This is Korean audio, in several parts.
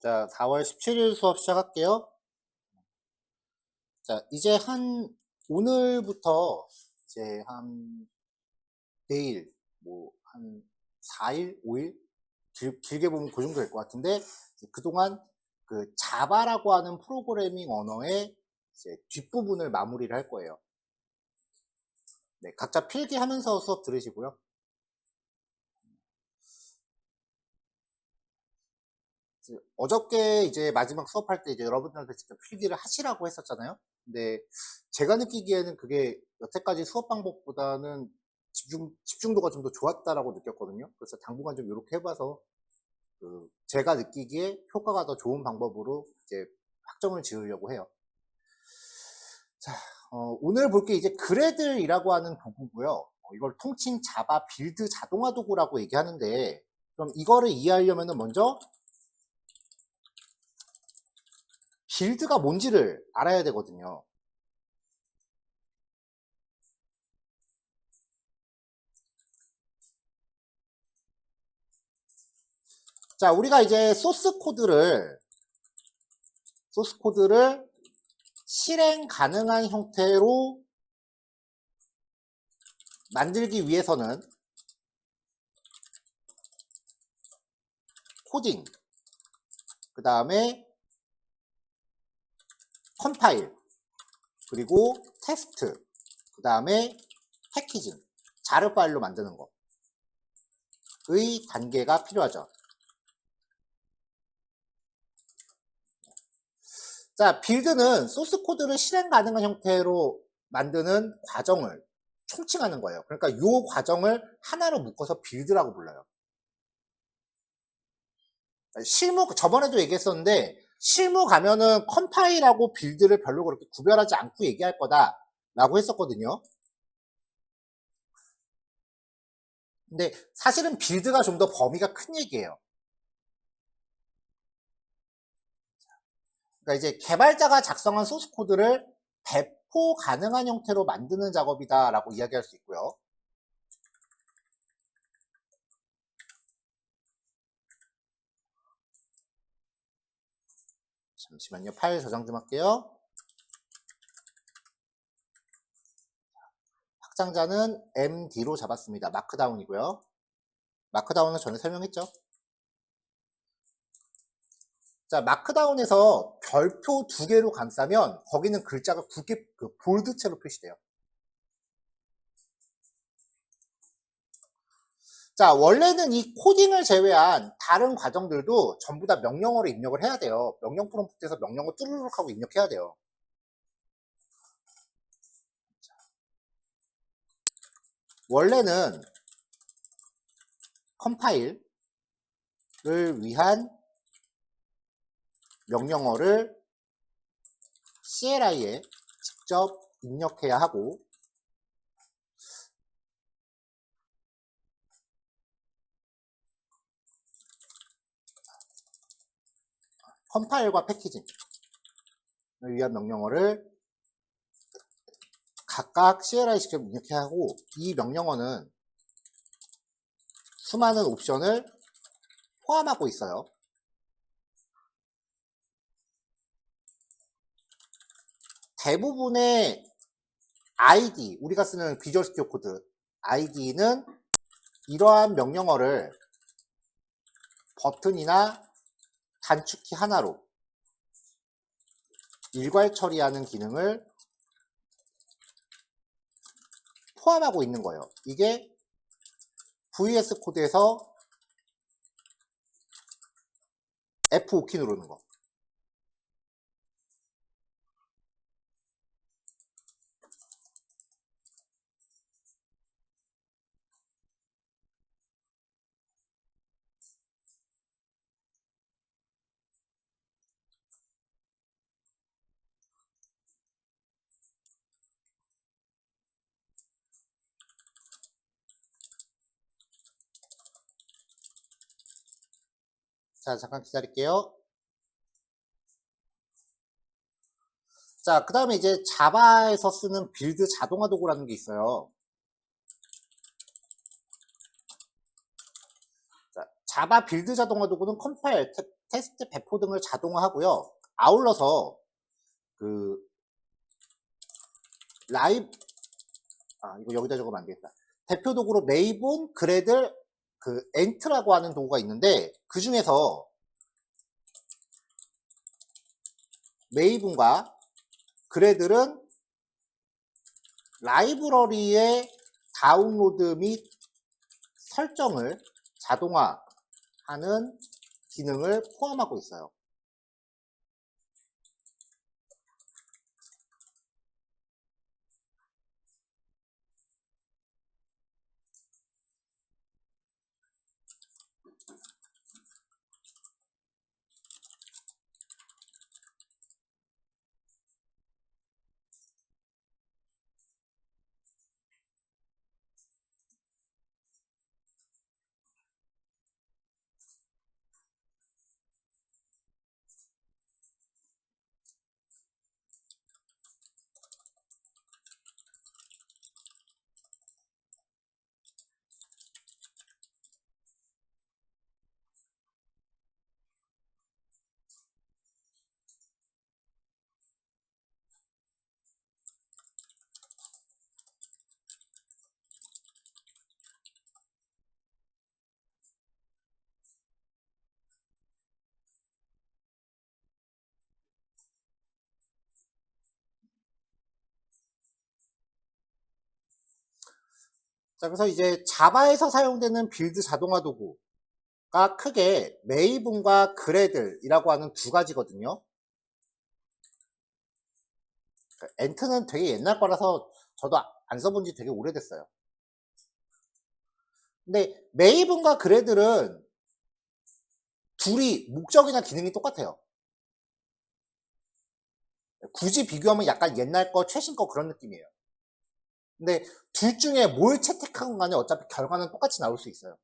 자, 4월 17일 수업 시작할게요. 자, 이제 오늘부터 이제 내일, 한 4일, 5일? 길게 보면 그 정도 될 것 같은데, 그동안 그 자바라고 하는 프로그래밍 언어의 이제 뒷부분을 마무리를 할 거예요. 네, 각자 필기하면서 수업 들으시고요. 어저께 이제 마지막 수업할 때 이제 여러분들한테 직접 필기를 하시라고 했었잖아요. 근데 제가 느끼기에는 그게 여태까지 수업 방법보다는 집중도가 좀 더 좋았다라고 느꼈거든요. 그래서 당분간 좀 이렇게 해봐서 제가 느끼기에 효과가 더 좋은 방법으로 이제 확정을 지으려고 해요. 자, 오늘 볼 게 이제 그래들이라고 하는 도구고요. 이걸 통칭 자바 빌드 자동화 도구라고 얘기하는데, 그럼 이거를 이해하려면 먼저 빌드가 뭔지를 알아야 되거든요. 자, 우리가 이제 소스 코드를 실행 가능한 형태로 만들기 위해서는 코딩, 그 다음에 컴파일, 그리고 테스트, 그 다음에 패키징, 자르 파일로 만드는 거의 단계가 필요하죠. 자, 빌드는 소스 코드를 실행 가능한 형태로 만드는 과정을 총칭하는 거예요. 그러니까 이 과정을 하나로 묶어서 빌드라고 불러요. 저번에도 얘기했었는데, 실무 가면은 컴파일하고 빌드를 별로 그렇게 구별하지 않고 얘기할 거다 라고 했었거든요. 근데 사실은 빌드가 좀 더 범위가 큰 얘기예요. 그러니까 이제 개발자가 작성한 소스 코드를 배포 가능한 형태로 만드는 작업이다 라고 이야기할 수 있고요. 잠시만요. 파일 저장 좀 할게요. 확장자는 MD로 잡았습니다. 마크다운이고요. 마크다운은 전에 설명했죠. 자, 마크다운에서 별표 2개로 감싸면 거기는 글자가 굵게 볼드체로 표시돼요. 자, 원래는 이 코딩을 제외한 다른 과정들도 전부 다 명령어로 입력을 해야 돼요. 명령 프롬프트에서 명령어 뚜루룩 하고 입력해야 돼요. 원래는 컴파일을 위한 명령어를 CLI에 직접 입력해야 하고, 컴파일과 패키징을 위한 명령어를 각각 CLI에 직접 입력해야 하고, 이 명령어는 수많은 옵션을 포함하고 있어요. 대부분의 ID, 우리가 쓰는 비주얼 스튜디오 코드 ID는 이러한 명령어를 버튼이나 단축키 하나로 일괄 처리하는 기능을 포함하고 있는 거예요. 이게 VS 코드에서 F5키 누르는 거. 자, 잠깐 기다릴게요. 자, 그 다음에 이제 자바에서 쓰는 빌드 자동화 도구라는 게 있어요. 자, 자바 빌드 자동화 도구는 컴파일, 테스트 배포 등을 자동화하고요. 아울러서 그 라이브 이거 여기다 적으면 안 되겠다. 대표 도구로 메이븐, 그래들, 그 엔트라고 하는 도구가 있는데 그 중에서 메이븐과 그래들은 라이브러리의 다운로드 및 설정을 자동화하는 기능을 포함하고 있어요. 자, 그래서 이제 자바에서 사용되는 빌드 자동화 도구가 크게 메이븐과 그래들이라고 하는 두 가지거든요. 엔트는 되게 옛날 거라서 저도 안 써본 지 되게 오래됐어요. 근데 메이븐과 그래들은 둘이 목적이나 기능이 똑같아요. 굳이 비교하면 약간 옛날 거, 최신 거 그런 느낌이에요. 근데 둘 중에 뭘 채택한 간에 어차피 결과는 똑같이 나올 수 있어요.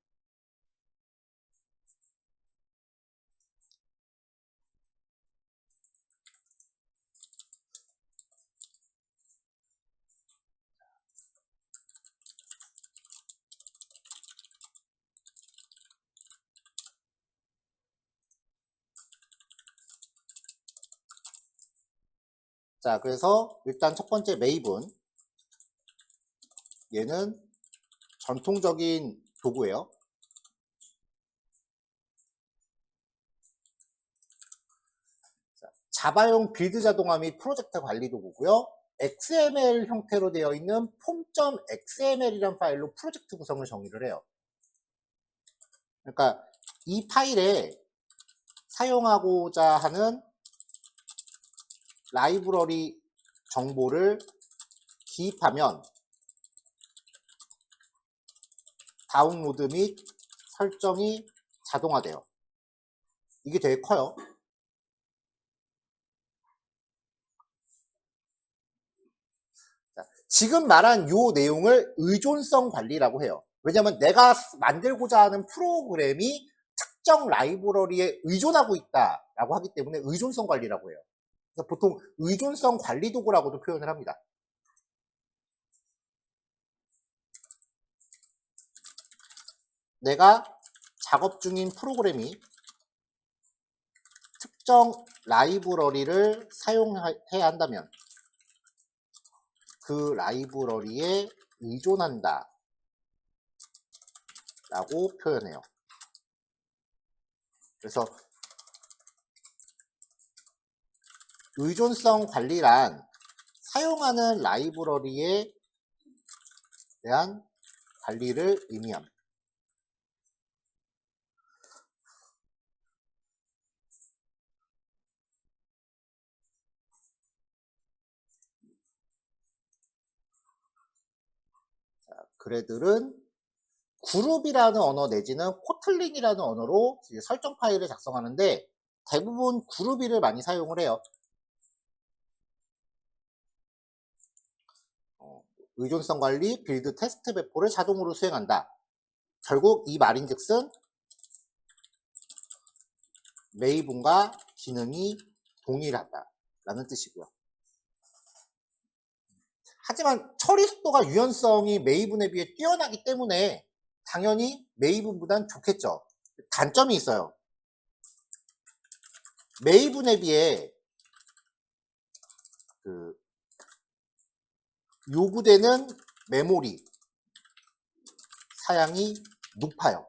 자, 그래서 일단 첫 번째 메이븐, 얘는 전통적인 도구예요. 자바용 빌드 자동화 및 프로젝트 관리 도구고요. XML 형태로 되어 있는 form.xml이라는 파일로 프로젝트 구성을 정의를 해요. 그러니까 이 파일에 사용하고자 하는 라이브러리 정보를 기입하면 다운로드 및 설정이 자동화돼요. 이게 되게 커요. 지금 말한 요 내용을 의존성 관리라고 해요. 왜냐면 내가 만들고자 하는 프로그램이 특정 라이브러리에 의존하고 있다라고 하기 때문에 의존성 관리라고 해요. 그래서 보통 의존성 관리 도구라고도 표현을 합니다. 내가 작업 중인 프로그램이 특정 라이브러리를 사용해야 한다면 그 라이브러리에 의존한다 라고 표현해요. 그래서 의존성 관리란 사용하는 라이브러리에 대한 관리를 의미합니다. 그래들은 그룹이라는 언어 내지는 코틀린이라는 언어로 설정 파일을 작성하는데 대부분 그룹이를 많이 사용을 해요. 의존성 관리, 빌드, 테스트 배포를 자동으로 수행한다. 결국 이 말인즉슨 메이븐과 기능이 동일하다 라는 뜻이고요. 하지만 처리 속도가 유연성이 메이븐에 비해 뛰어나기 때문에 당연히 메이븐보단 좋겠죠. 단점이 있어요. 메이븐 앱에 그 요구되는 메모리 사양이 높아요.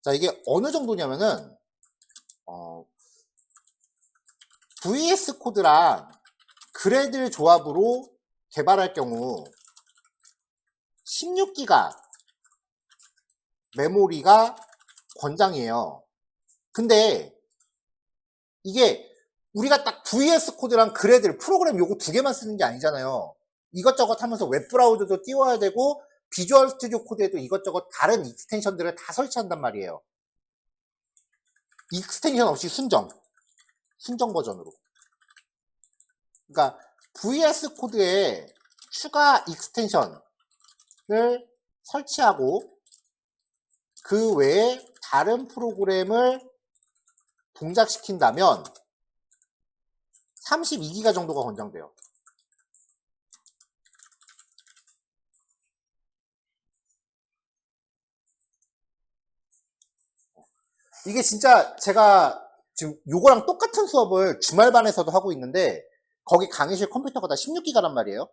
자, 이게 어느 정도냐면은 VS 코드랑 그래들 조합으로 개발할 경우 16기가 메모리가 권장이에요. 근데 이게 우리가 딱 VS 코드랑 그래들 프로그램 요거 두 개만 쓰는 게 아니잖아요. 이것저것 하면서 웹브라우저도 띄워야 되고 비주얼 스튜디오 코드에도 이것저것 다른 익스텐션들을 다 설치한단 말이에요. 익스텐션 없이 순정 버전으로. 그러니까 VS 코드에 추가 익스텐션을 설치하고 그 외에 다른 프로그램을 동작시킨다면 32기가 정도가 권장돼요. 이게 진짜 제가 지금 요거랑 똑같은 수업을 주말반에서도 하고 있는데 거기 강의실 컴퓨터가 다 16기가란 말이에요.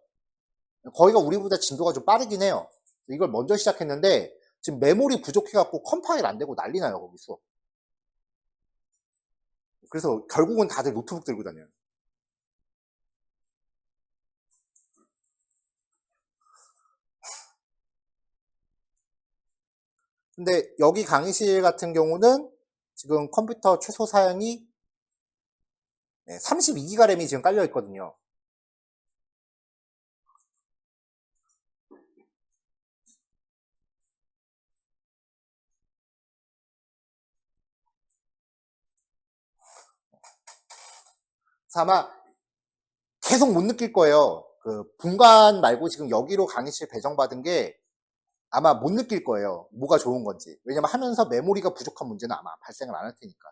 거기가 우리보다 진도가 좀 빠르긴 해요. 이걸 먼저 시작했는데 지금 메모리 부족해갖고 컴파일 안 되고 난리 나요, 거기 수업. 그래서 결국은 다들 노트북 들고 다녀요. 근데 여기 강의실 같은 경우는 지금 컴퓨터 최소 사양이 32기가 램이 지금 깔려 있거든요. 그래서 아마 계속 못 느낄 거예요. 그 분간 말고 지금 여기로 강의실 배정받은 게 아마 못 느낄 거예요. 뭐가 좋은 건지. 왜냐면 하면서 메모리가 부족한 문제는 아마 발생을 안 할 테니까.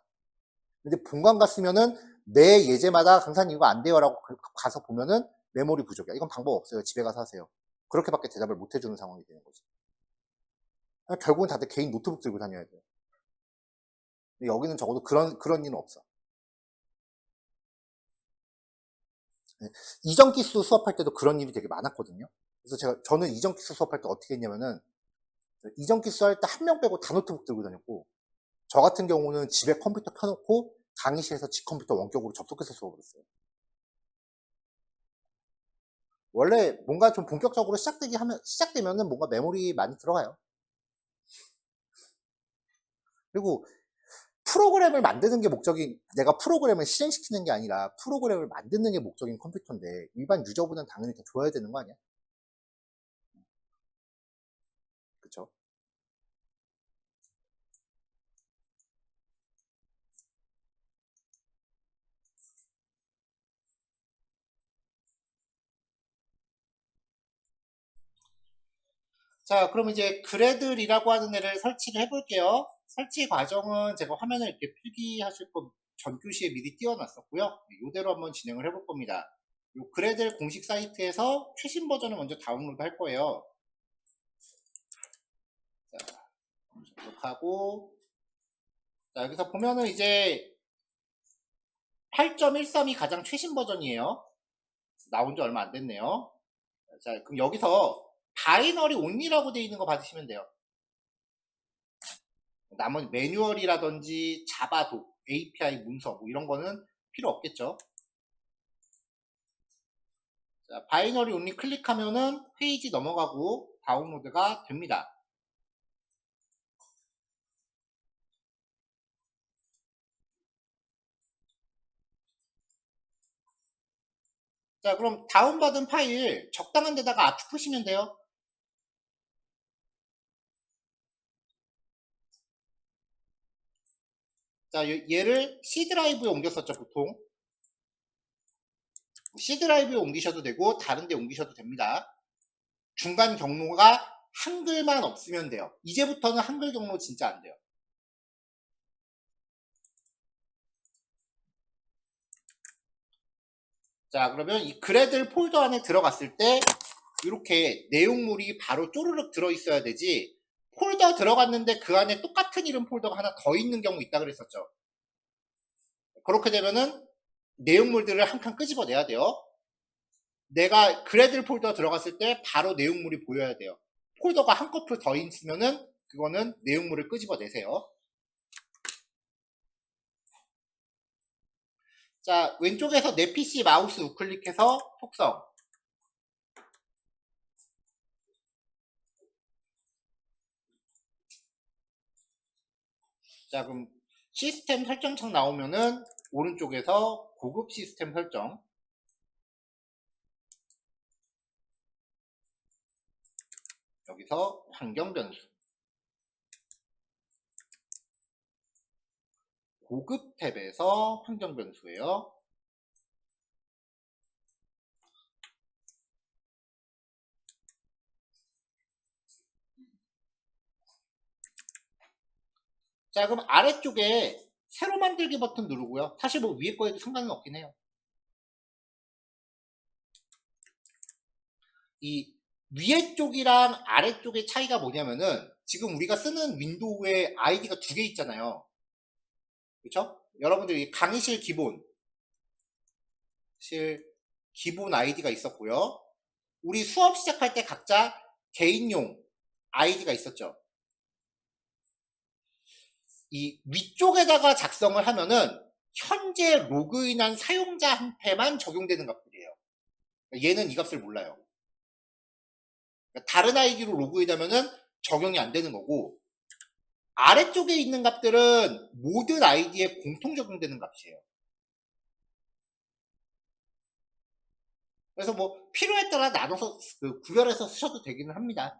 근데 본관 갔으면은 매 예제마다 강사님 이거 안 돼요라고 가서 보면은 메모리 부족이야. 이건 방법 없어요. 집에 가서 하세요. 그렇게밖에 대답을 못 해주는 상황이 되는 거죠. 결국은 다들 개인 노트북 들고 다녀야 돼요. 근데 여기는 적어도 그런 일은 없어. 이전 기수 수업할 때도 그런 일이 되게 많았거든요. 그래서 저는 이전 기수 수업할 때 어떻게 했냐면은 이전 기수 할 때 한 명 빼고 다 노트북 들고 다녔고 저 같은 경우는 집에 컴퓨터 켜놓고 강의실에서 집 컴퓨터 원격으로 접속해서 수업을 했어요. 원래 뭔가 좀 본격적으로 시작되면은 뭔가 메모리 많이 들어가요. 그리고 프로그램을 만드는 게 목적이, 내가 프로그램을 실행시키는 게 아니라 프로그램을 만드는 게 목적인 컴퓨터인데 일반 유저분은 당연히 더 줘야 되는 거 아니야? 그쵸? 자, 그럼 이제 그래들이라고 하는 애를 설치를 해볼게요. 설치 과정은 제가 화면을 이렇게 필기하실 거 전교시에 미리 띄워놨었고요. 이대로 한번 진행을 해볼 겁니다. 요 그래들 공식 사이트에서 최신 버전을 먼저 다운로드 할 거예요. 자, 접속하고, 자, 여기서 보면은 이제 8.13이 가장 최신 버전이에요. 나온 지 얼마 안 됐네요. 자, 그럼 여기서 바이너리 온리라고 되어 있는 거 받으시면 돼요. 나머지 매뉴얼이라든지 자바도, API 문서 뭐 이런 거는 필요 없겠죠. 자, 바이너리 온리 클릭하면은 페이지 넘어가고 다운로드가 됩니다. 자, 그럼 다운받은 파일 적당한 데다가 압축하시면 돼요. 자, 얘를 C 드라이브에 옮겼었죠, 보통. C 드라이브에 옮기셔도 되고 다른 데 옮기셔도 됩니다. 중간 경로가 한글만 없으면 돼요. 이제부터는 한글 경로 진짜 안 돼요. 자, 그러면 이 그래들 폴더 안에 들어갔을 때 이렇게 내용물이 바로 쪼르륵 들어있어야 되지, 폴더 들어갔는데 그 안에 똑같은 이름 폴더가 하나 더 있는 경우 있다 그랬었죠. 그렇게 되면은 내용물들을 한 칸 끄집어내야 돼요. 내가 그래들 폴더 들어갔을 때 바로 내용물이 보여야 돼요. 폴더가 한 커플 더 있으면은 그거는 내용물을 끄집어내세요. 자, 왼쪽에서 내 PC 마우스 우클릭해서 속성. 자, 그럼 시스템 설정창 나오면은 오른쪽에서 고급 시스템 설정. 여기서 환경 변수. 고급 탭에서 환경 변수예요. 자, 그럼 아래쪽에 새로 만들기 버튼 누르고요. 사실 뭐 위에 거에도 상관은 없긴 해요. 이 위에 쪽이랑 아래 쪽의 차이가 뭐냐면은 지금 우리가 쓰는 윈도우에 아이디가 두 개 있잖아요. 그렇죠? 여러분들이 강의실 기본 아이디가 있었고요. 우리 수업 시작할 때 각자 개인용 아이디가 있었죠. 이 위쪽에다가 작성을 하면은 현재 로그인한 사용자한테만 적용되는 값들이에요. 얘는 이 값을 몰라요. 다른 아이디로 로그인하면은 적용이 안 되는 거고, 아래쪽에 있는 값들은 모든 아이디에 공통 적용되는 값이에요. 그래서 뭐 필요에 따라 나눠서 구별해서 쓰셔도 되기는 합니다.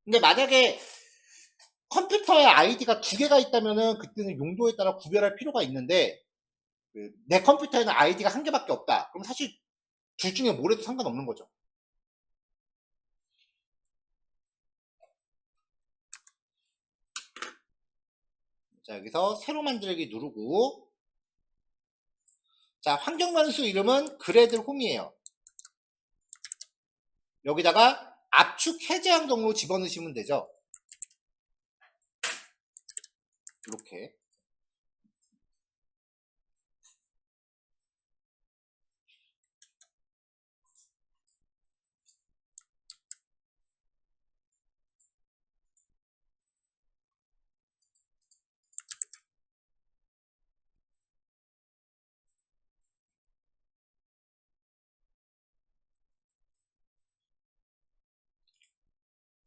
근데 만약에 컴퓨터에 아이디가 두 개가 있다면은 그때는 용도에 따라 구별할 필요가 있는데, 내 컴퓨터에는 아이디가 한 개밖에 없다. 그럼 사실 둘 중에 뭘 해도 상관없는 거죠. 자, 여기서 새로 만들기 누르고, 자, 환경 변수 이름은 그래들 홈이에요. 여기다가 압축 해제한 경로 집어넣으시면 되죠. 이렇게.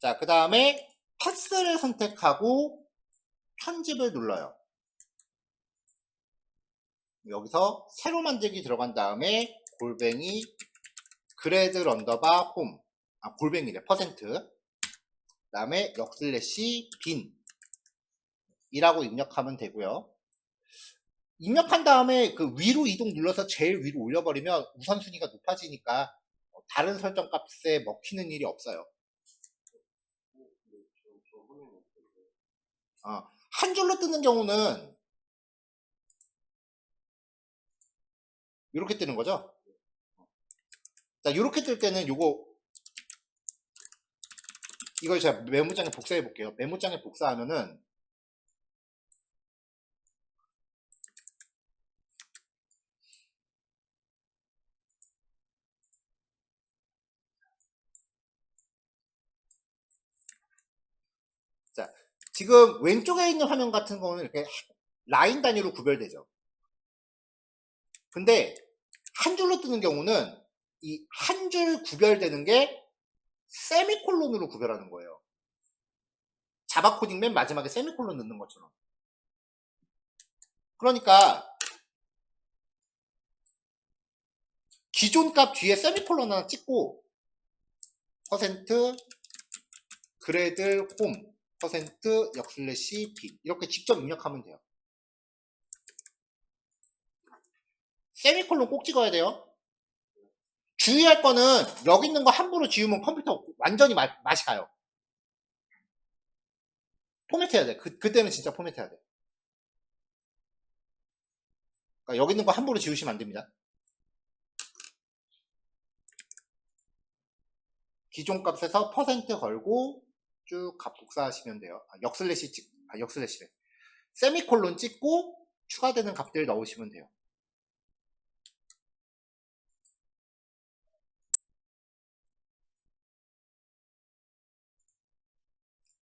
자, 그 다음에 파스를 선택하고 편집을 눌러요. 여기서 새로 만들기 들어간 다음에 골뱅이 그래들 언더바 홈, 골뱅이래, 퍼센트. 그 다음에 역슬래시 빈 이라고 입력하면 되고요. 입력한 다음에 그 위로 이동 눌러서 제일 위로 올려버리면 우선순위가 높아지니까 다른 설정 값에 먹히는 일이 없어요. 한 줄로 뜨는 경우는 이렇게 뜨는 거죠. 자, 이렇게 뜰 때는 이걸 제가 메모장에 복사해 볼게요. 메모장에 복사하면은, 자, 지금 왼쪽에 있는 화면 같은 거는 이렇게 라인 단위로 구별되죠. 근데 한 줄로 뜨는 경우는 이 한 줄 구별되는 게 세미콜론으로 구별하는 거예요. 자바 코딩 맨 마지막에 세미콜론 넣는 것처럼. 그러니까 기존 값 뒤에 세미콜론 하나 찍고 퍼센트 그래들 홈 퍼센트 역슬래시 빈 이렇게 직접 입력하면 돼요. 세미콜론 꼭 찍어야 돼요. 주의할 거는 여기 있는 거 함부로 지우면 컴퓨터 완전히 맛이 가요. 포맷해야 돼. 그때는 진짜 포맷해야 돼. 그러니까 여기 있는 거 함부로 지우시면 안 됩니다. 기존 값에서 퍼센트 걸고 쭉 값 복사하시면 돼요. 역슬래시래. 세미콜론 찍고 추가되는 값들 넣으시면 돼요.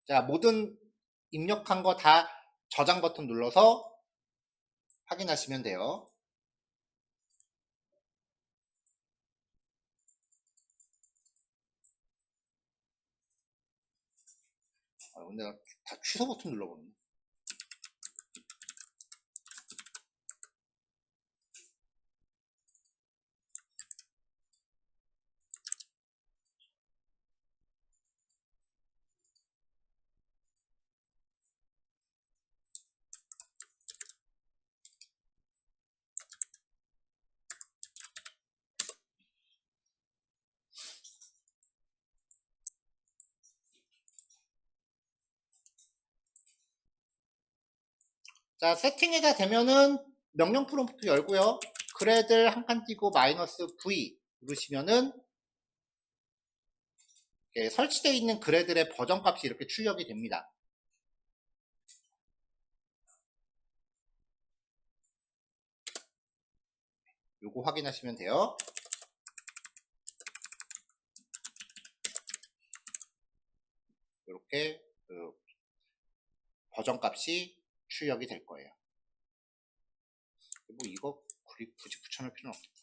자, 모든 입력한 거 다 저장 버튼 눌러서 확인하시면 돼요. 근데 다 취소 버튼 눌러보네. 자, 세팅이 다 되면은 명령 프롬프트 열고요. 그래들 한 칸 띄고 마이너스 V 누르시면은 설치되어 있는 그래들의 버전 값이 이렇게 출력이 됩니다. 요거 확인하시면 돼요. 이렇게 버전 값이 출력이 될 거예요. 뭐 이거 굳이 붙여놓을 필요는 없겠다.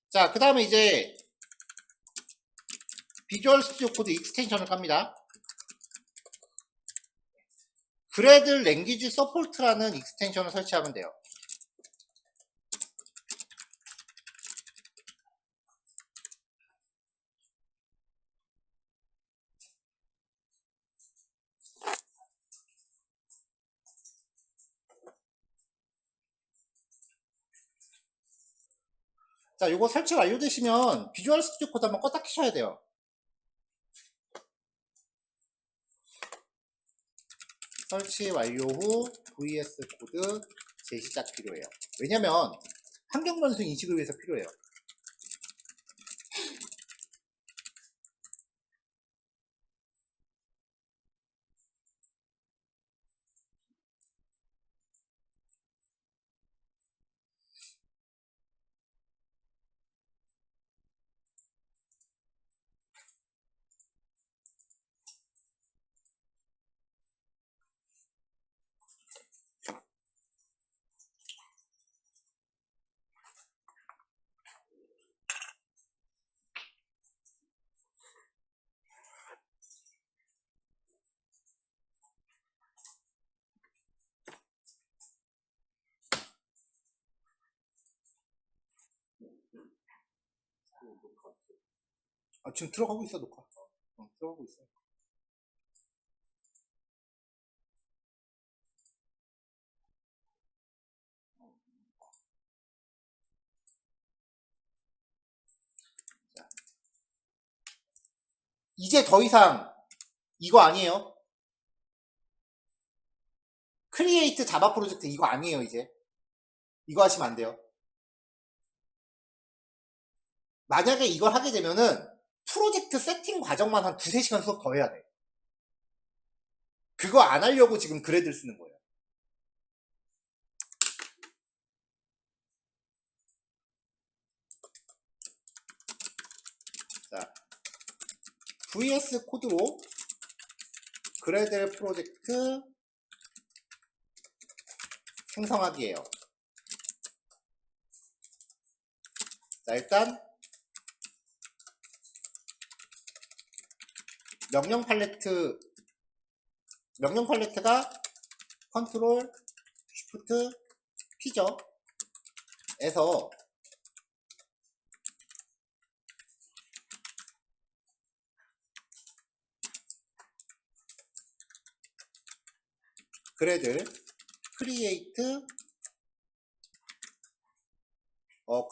자, 그 다음에 이제 비주얼 스튜디오 코드 익스텐션을 깝니다. 그래들 랭귀지 서포트라는 익스텐션을 설치하면 돼요. 자, 요거 설치 완료되시면 비주얼 스튜디오 코드 한번 껐다 켜셔야 돼요. 설치 완료 후 VS 코드 재시작 필요해요. 왜냐면 환경 변수 인식을 위해서 필요해요. 지금 들어가고 있어, 녹화. 들어가고 있어. 자. 이제 더 이상 이거 아니에요. 크리에이트 자바 프로젝트 이거 아니에요, 이제. 이거 하시면 안 돼요. 만약에 이걸 하게 되면은 프로젝트 세팅 과정만 한 2~3시간 수업 더 해야 돼. 그거 안 하려고 지금 그래드를 쓰는 거예요. 자, VS 코드로 그래들 프로젝트 생성하기예요. 자, 일단 명령 팔레트가 컨트롤 쉬프트 P죠. 에서 그래들 크리에이트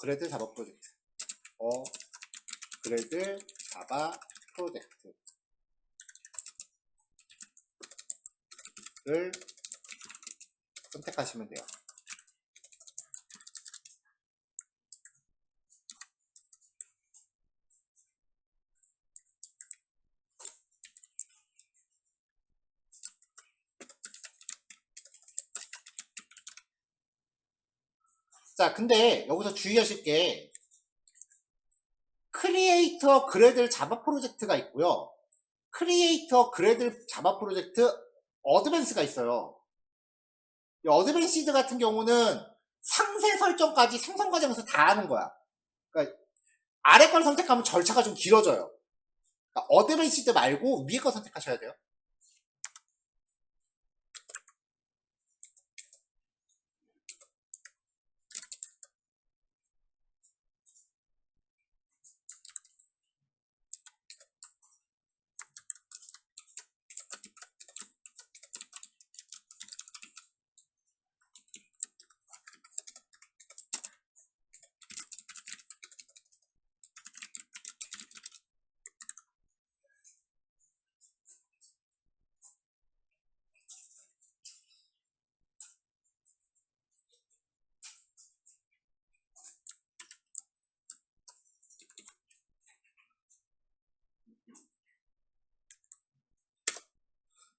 그래들 자바 프로젝트 그래들 자바 프로젝트를 선택하시면 돼요. 자, 근데 여기서 주의하실 게 크리에이터 그래들 자바 프로젝트가 있고요. 크리에이터 그래들 자바 프로젝트 어드밴스가 있어요. 이 어드밴시드 같은 경우는 상세 설정까지 생성 과정에서 다 하는 거야. 그러니까 아래 걸 선택하면 절차가 좀 길어져요. 그러니까 어드밴시드 말고 위에 거 선택하셔야 돼요.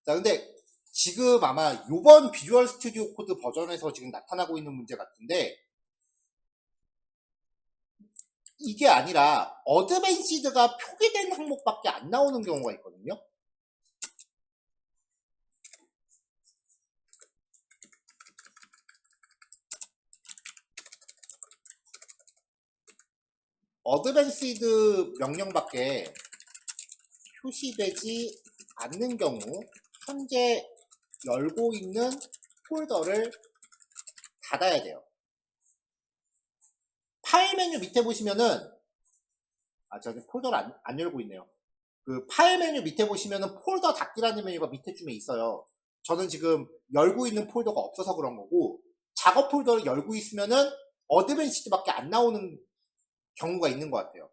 자, 근데 지금 아마 요번 비주얼 스튜디오 코드 버전에서 지금 나타나고 있는 문제 같은데, 이게 아니라 어드밴시드가 표기된 항목밖에 안 나오는 경우가 있거든요. 어드밴시드 명령밖에 표시되지 않는 경우 현재 열고 있는 폴더를 닫아야 돼요. 파일 메뉴 밑에 보시면은 저기 폴더를 안 열고 있네요. 그 파일 메뉴 밑에 보시면은 폴더 닫기라는 메뉴가 밑에쯤에 있어요. 저는 지금 열고 있는 폴더가 없어서 그런 거고, 작업 폴더를 열고 있으면은 어드밴시드밖에 안 나오는 경우가 있는 것 같아요.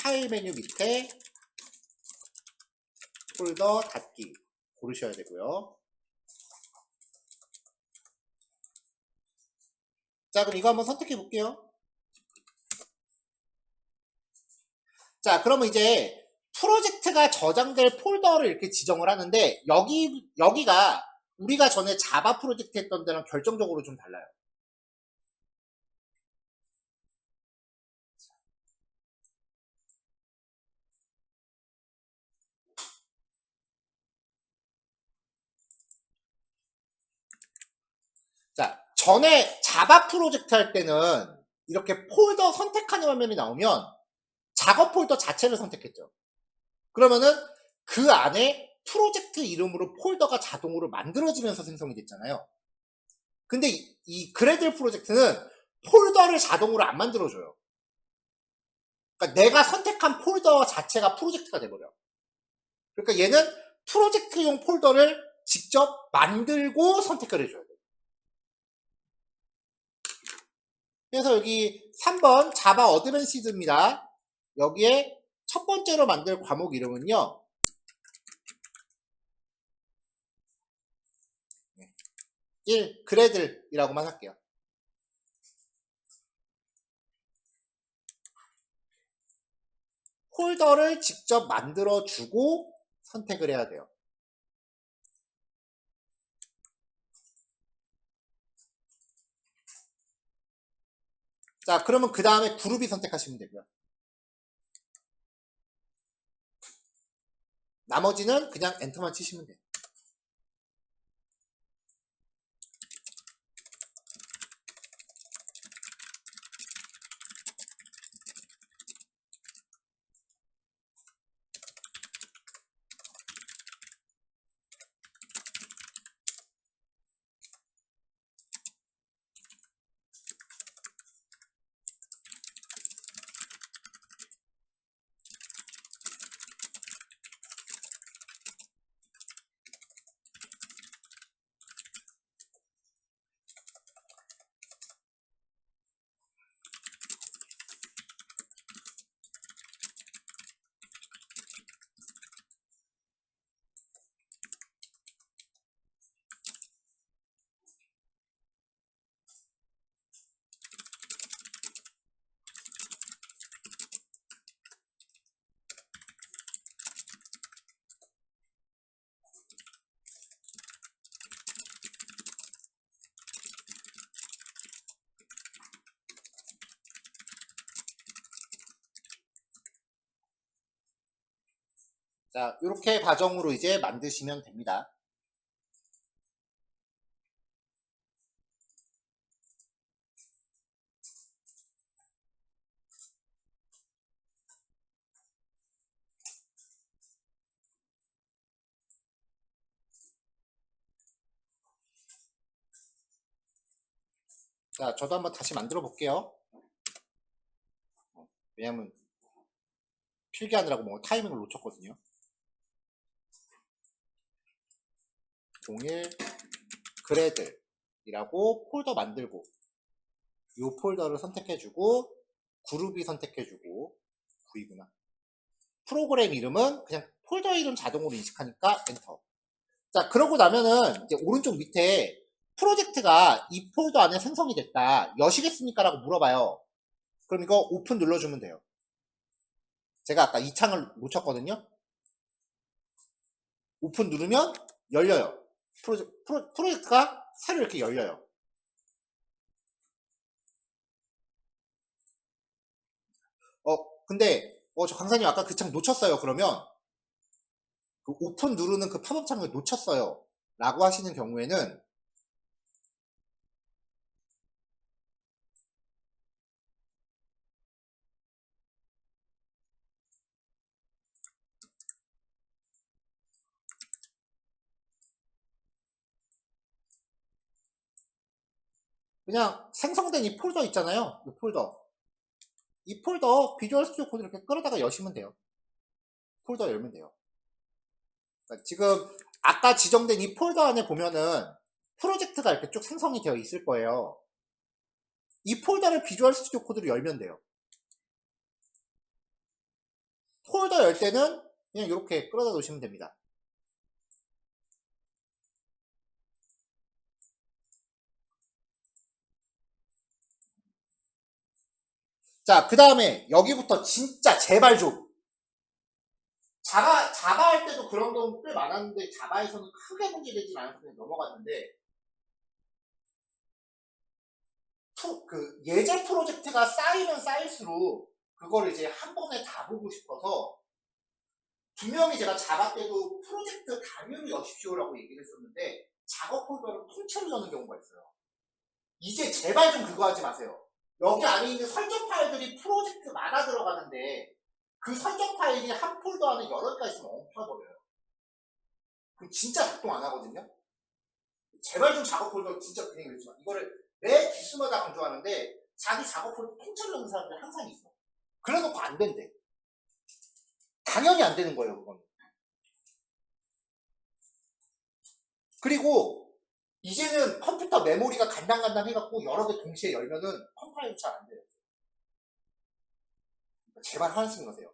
파일 메뉴 밑에 폴더 닫기 고르셔야 되고요. 자, 그럼 이거 한번 선택해 볼게요. 자, 그러면 이제 프로젝트가 저장될 폴더를 이렇게 지정을 하는데, 여기가 우리가 전에 자바 프로젝트 했던 데랑 결정적으로 좀 달라요. 자, 전에 자바 프로젝트 할 때는 이렇게 폴더 선택하는 화면이 나오면 작업 폴더 자체를 선택했죠. 그러면은 그 안에 프로젝트 이름으로 폴더가 자동으로 만들어지면서 생성이 됐잖아요. 근데 이 그래들 프로젝트는 폴더를 자동으로 안 만들어줘요. 그러니까 내가 선택한 폴더 자체가 프로젝트가 돼버려. 그러니까 얘는 프로젝트용 폴더를 직접 만들고 선택을 해줘야 돼요. 그래서 여기 3번 자바 어드밴시드입니다. 여기에 첫 번째로 만들 과목 이름은요, 1 그래들이라고만 할게요. 폴더를 직접 만들어주고 선택을 해야 돼요. 자, 그러면 그 다음에 그룹이 선택하시면 되고요. 나머지는 그냥 엔터만 치시면 돼요. 자, 이렇게 과정으로 이제 만드시면 됩니다. 자, 저도 한번 다시 만들어 볼게요. 왜냐면 필기하느라고 뭐 타이밍을 놓쳤거든요. 01 그래들이라고 폴더 만들고 이 폴더를 선택해주고 그룹이 선택해주고 V구나. 프로그램 이름은 그냥 폴더 이름 자동으로 인식하니까 엔터. 자, 그러고 나면은 이제 오른쪽 밑에 프로젝트가 이 폴더 안에 생성이 됐다. 여시겠습니까? 라고 물어봐요. 그럼 이거 오픈 눌러주면 돼요. 제가 아까 이 창을 놓쳤거든요. 오픈 누르면 열려요. 프로젝트가 새로 이렇게 열려요. 근데 저 강사님 아까 그 창 놓쳤어요. 그러면 그 오픈 누르는 그 팝업 창을 놓쳤어요. 라고 하시는 경우에는 그냥 생성된 이 폴더 있잖아요. 이 폴더 비주얼 스튜디오 코드 이렇게 끌어다가 여시면 돼요. 폴더 열면 돼요. 그러니까 지금 아까 지정된 이 폴더 안에 보면은 프로젝트가 이렇게 쭉 생성이 되어 있을 거예요. 이 폴더를 비주얼 스튜디오 코드로 열면 돼요. 폴더 열 때는 그냥 이렇게 끌어다 놓으시면 됩니다. 자, 그 다음에 여기부터 진짜 제발 좀 자바 할 때도 그런 경우 꽤 많았는데 자바에서는 크게 문제되진 않아서 그냥 넘어갔는데 그 예제 프로젝트가 쌓이면 쌓일수록 그걸 이제 한 번에 다 보고 싶어서 분명히 제가 자바 때도 프로젝트 단위로 여십시오라고 얘기를 했었는데 작업 폴더를 통째로 여는 경우가 있어요. 이제 제발 좀 그거 하지 마세요. 여기 안에 있는 설정 파일들이 프로젝트마다 들어가는데 그 설정 파일이 한 폴더 안에 여러 개가 있으면 엉켜버려요. 그럼 진짜 작동 안 하거든요. 제발 좀 작업 폴더 진짜 그냥 이러지 마. 이거를 매 기수마다 강조하는데 자기 작업 폴더 통째로 여는 사람들이 항상 있어. 그래놓고 안 된대. 당연히 안 되는 거예요, 그건. 그리고 이제는 컴퓨터 메모리가 간당간당 해갖고 여러 개 동시에 열면은 컴파일도 잘 안 돼요. 제발 하나씩 넣으세요.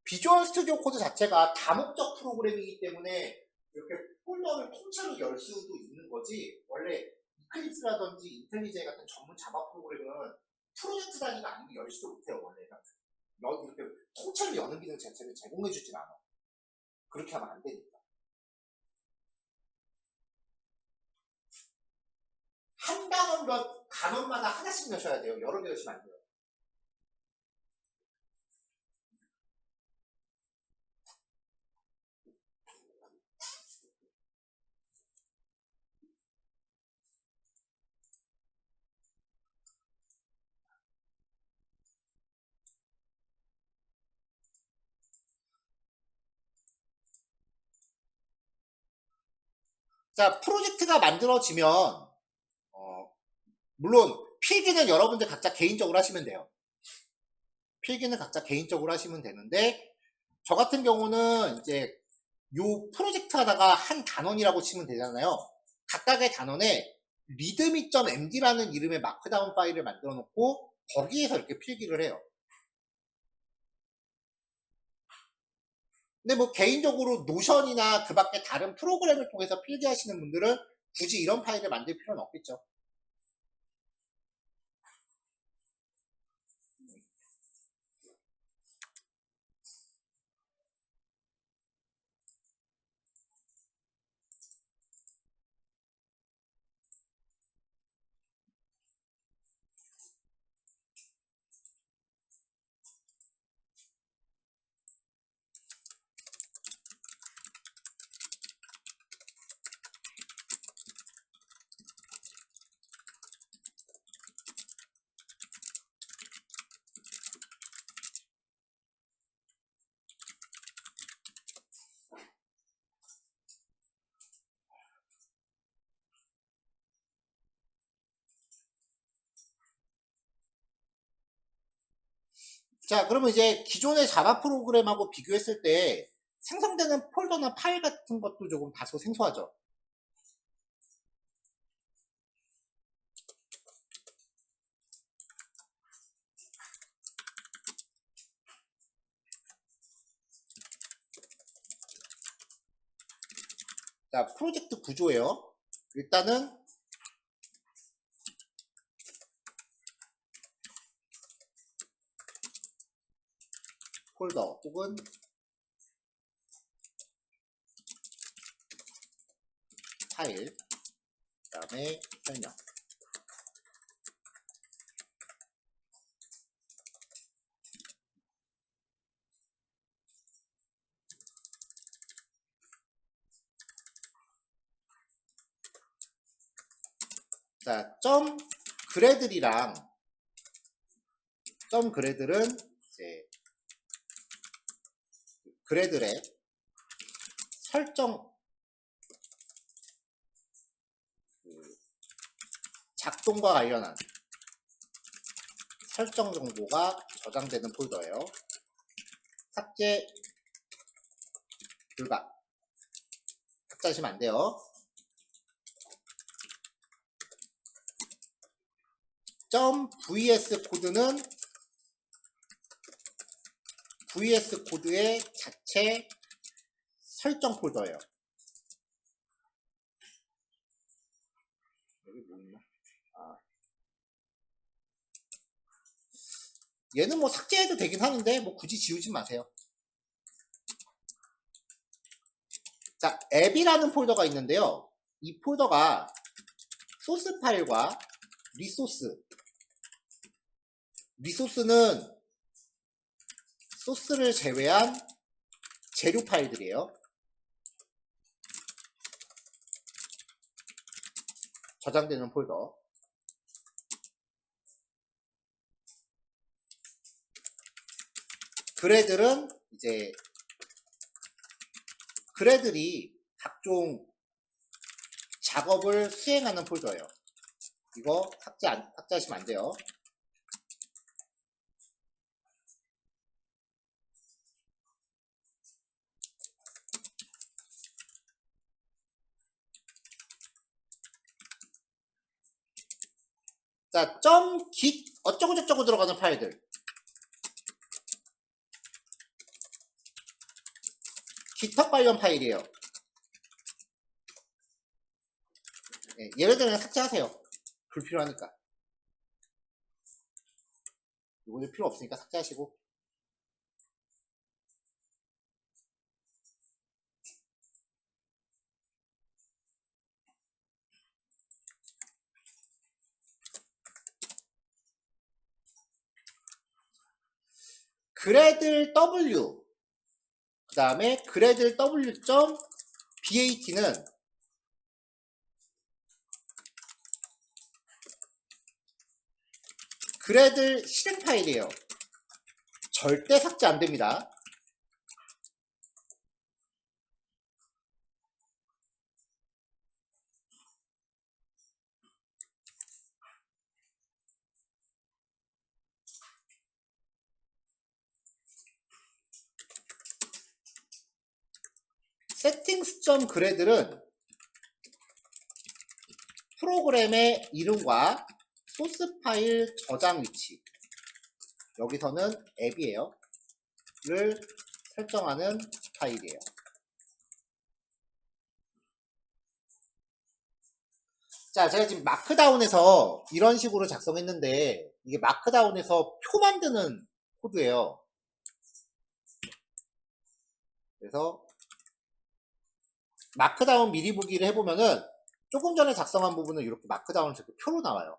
비주얼 스튜디오 코드 자체가 다목적 프로그램이기 때문에 이렇게 폴더를 통째로 열 수도 있는 거지, 원래 이클립스라든지 인텔리제 같은 전문 자바 프로그램은 프로젝트 단위가 아니면 열 수도 못해요. 이렇게 통째로 여는 기능 자체를 제공해주진 않아. 그렇게 하면 안 되니까. 한 단원마다 하나씩 여셔야 돼요. 여러 개 여시면 안 돼요. 자, 프로젝트가 만들어지면 물론 필기는 여러분들 각자 개인적으로 하시면 돼요. 필기는 각자 개인적으로 하시면 되는데, 저 같은 경우는 이제 요 프로젝트 하다가 한 단원이라고 치면 되잖아요. 각각의 단원에 readme.md라는 이름의 마크다운 파일을 만들어 놓고 거기에서 이렇게 필기를 해요. 근데 뭐 개인적으로 노션이나 그 밖에 다른 프로그램을 통해서 필기하시는 분들은 굳이 이런 파일을 만들 필요는 없겠죠. 자, 그러면 이제 기존의 자바 프로그램하고 비교했을 때 생성되는 폴더나 파일 같은 것도 조금 다소 생소하죠. 자, 프로젝트 구조예요. 일단은 폴더 혹은 파일, 그 다음에 설명. 자, 그래들은 이제 그래들의 설정, 작동과 관련한 설정 정보가 저장되는 폴더예요. 삭제 불가. 삭제하시면 안 돼요. .vs 코드는 vs 코드의 자체 설정 폴더예요. 여기 뭐 있나? 얘는 뭐 삭제해도 되긴 하는데 뭐 굳이 지우지 마세요. 자, 앱이라는 폴더가 있는데요. 이 폴더가 소스 파일과 리소스는 소스를 제외한 재료 파일들이에요. 저장되는 폴더. 그래들이 각종 작업을 수행하는 폴더예요. 이거 삭제하시면 안 돼요. 자, .git 어쩌고저쩌고 들어가는 파일들. GitHub 관련 파일이에요. 네, 얘네들은 삭제하세요. 불필요하니까. 이거는 필요 없으니까 삭제하시고. 그래들 W 그 다음에 그래들 W.bat는 그래들 실행 파일이에요. 절대 삭제 안 됩니다. settings.grad는 프로그램의 이름과 소스 파일 저장 위치, 여기서는 앱이에요. 를 설정하는 파일이에요. 자, 제가 지금 마크다운에서 이런 식으로 작성했는데 이게 마크다운에서 표 만드는 코드예요. 그래서 마크다운 미리 보기를 해보면은 조금 전에 작성한 부분은 이렇게 마크다운을 표로 나와요.